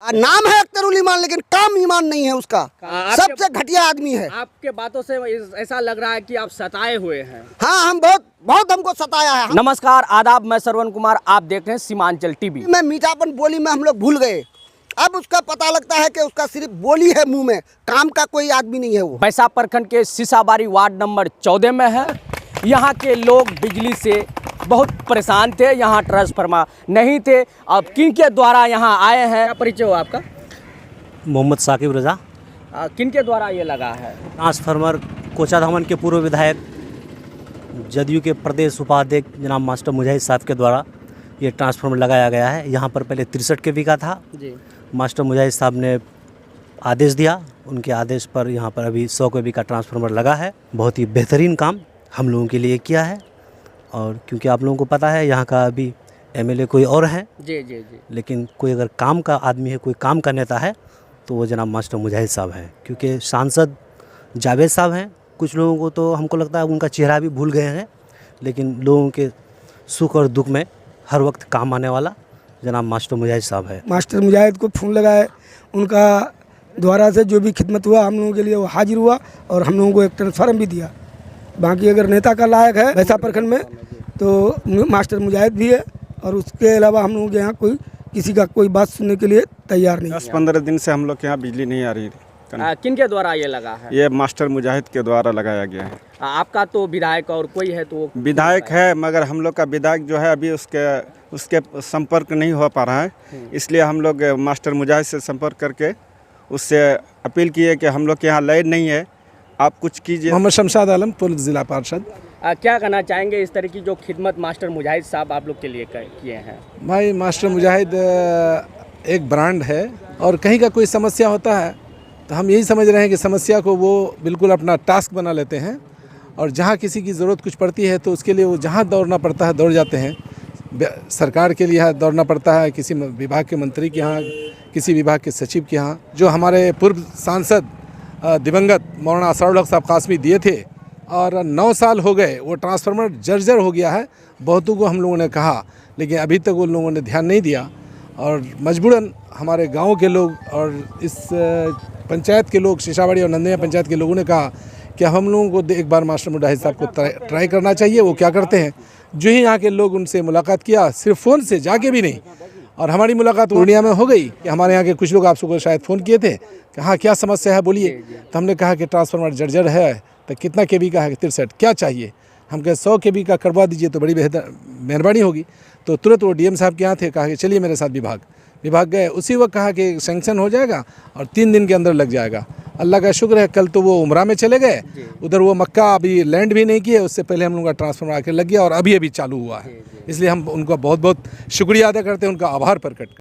नाम है अख्तरुल ईमान, लेकिन काम ईमान नहीं है उसका। सबसे घटिया आदमी है। आपके बातों से ऐसा लग रहा है कि आप सताए हुए हैं। हाँ, हम बहुत हमको सताया है। नमस्कार, आदाब, मैं श्रवण कुमार, आप देख रहे हैं सीमांचल टीवी। मैं मीठापन बोली में हम लोग भूल गए। अब उसका पता लगता है कि उसका सिर्फ बोली है मुंह में, काम का कोई आदमी नहीं है वो। बैसाख प्रखंड के सीसाबारी वार्ड नंबर 14 में है। यहाँ के लोग बिजली से बहुत परेशान थे, यहाँ ट्रांसफार्मर नहीं थे। अब किन के द्वारा यहाँ आए हैं? क्या परिचय हो आपका? मोहम्मद साकिब रजा। किन के द्वारा ये लगा है ट्रांसफार्मर? कोचाधामन के पूर्व विधायक, जदयू के प्रदेश उपाध्यक्ष जनाब मास्टर मुजाहिद साहब के द्वारा ये ट्रांसफार्मर लगाया गया है। यहाँ पर पहले 63 kV का था जी। मास्टर मुजाहिद साहब ने आदेश दिया, उनके आदेश पर यहाँ पर अभी 100 kV का ट्रांसफार्मर लगा है। बहुत ही बेहतरीन काम हम लोगों के लिए किया है। और क्योंकि आप लोगों को पता है यहाँ का अभी MLA कोई और है जी जी जी, लेकिन कोई अगर काम का आदमी है, कोई काम का नेता है तो वो जनाब मास्टर मुजाहिद साहब हैं। क्योंकि सांसद जावेद साहब हैं, कुछ लोगों को तो हमको लगता है उनका चेहरा भी भूल गए हैं, लेकिन लोगों के सुख और दुख में हर वक्त काम आने वाला जनाब मास्टर मुजाहिद साहब है। मास्टर मुजाहिद को फ़ोन लगाए, उनका द्वारा से जो भी खिदमत हुआ हम लोगों के लिए वो हाजिर हुआ और हम लोगों को एक ट्रांसफार्मर भी दिया। बाकी अगर नेता का लायक है बैसाख प्रखंड में तो मास्टर मुजाहिद भी है, और उसके अलावा हम लोगों के यहाँ कोई किसी का कोई बात सुनने के लिए तैयार नहीं। 10-15 दिन से हम लोग के यहाँ बिजली नहीं आ रही थी। किन के द्वारा ये लगा है? ये मास्टर मुजाहिद के द्वारा लगाया गया है। आपका तो विधायक और कोई है तो? विधायक है, मगर हम लोग का विधायक जो है अभी उसके संपर्क नहीं हो पा रहा है, इसलिए हम लोग मास्टर मुजाहिद से संपर्क करके उससे अपील किए कि हम लोग के यहाँ लाइन नहीं है, आप कुछ कीजिए। मोहम्मद शमशाद आलम, पूर्व जिला पार्षद। क्या कहना चाहेंगे इस तरह की जो खिदमत मास्टर मुजाहिद साहब आप लोग के लिए किए हैं? भाई मास्टर मुजाहिद एक ब्रांड है, और कहीं का कोई समस्या होता है तो हम यही समझ रहे हैं कि समस्या को वो बिल्कुल अपना टास्क बना लेते हैं, और जहाँ किसी की ज़रूरत कुछ पड़ती है तो उसके लिए वो जहाँ दौड़ना पड़ता है दौड़ जाते हैं। सरकार के लिए दौड़ना पड़ता है, किसी विभाग के मंत्री के यहाँ, किसी विभाग के सचिव के यहाँ। जो हमारे पूर्व सांसद दिवंगत मौलाना असरारुल हक साहब कासमी दिए थे, और 9 साल हो गए, वो ट्रांसफार्मर जर्जर हो गया है। बहुतों को हम लोगों ने कहा, लेकिन अभी तक उन लोगों ने ध्यान नहीं दिया, और मजबूरन हमारे गांव के लोग और इस पंचायत के लोग, सीसाबाड़ी और नंदिया पंचायत के लोगों ने कहा कि हम लोगों को एक बार मास्टर मुजाहिद साहब को ट्राई करना चाहिए। वो क्या करते हैं, जो ही यहाँ के लोग उनसे मुलाकात किया, सिर्फ फ़ोन से, जाके भी नहीं, और हमारी मुलाकात पूर्णिया में हो गई कि हमारे यहाँ के कुछ लोग आपको शायद फ़ोन किए थे कि हाँ क्या समस्या है बोलिए। तो हमने कहा कि ट्रांसफार्मर जर्जर है, तो कितना kV का है? 63। क्या चाहिए? हम कहे 100 kV का करवा दीजिए तो बड़ी बेहतर मेहरबानी होगी। तो तुरंत वो DM साहब के यहाँ थे, कहा कि चलिए मेरे साथ विभाग गए। उसी वक्त कहा कि सैंक्शन हो जाएगा और 3 दिन के अंदर लग जाएगा। अल्लाह का शुक्र है, कल तो वो उमरा में चले गए, उधर वो मक्का अभी लैंड भी नहीं किए, उससे पहले हम लोगों का ट्रांसफार्मर आके लग गया और अभी चालू हुआ है। इसलिए हम उनका बहुत बहुत शुक्रिया अदा करते हैं, उनका आभार प्रकट करते हैं।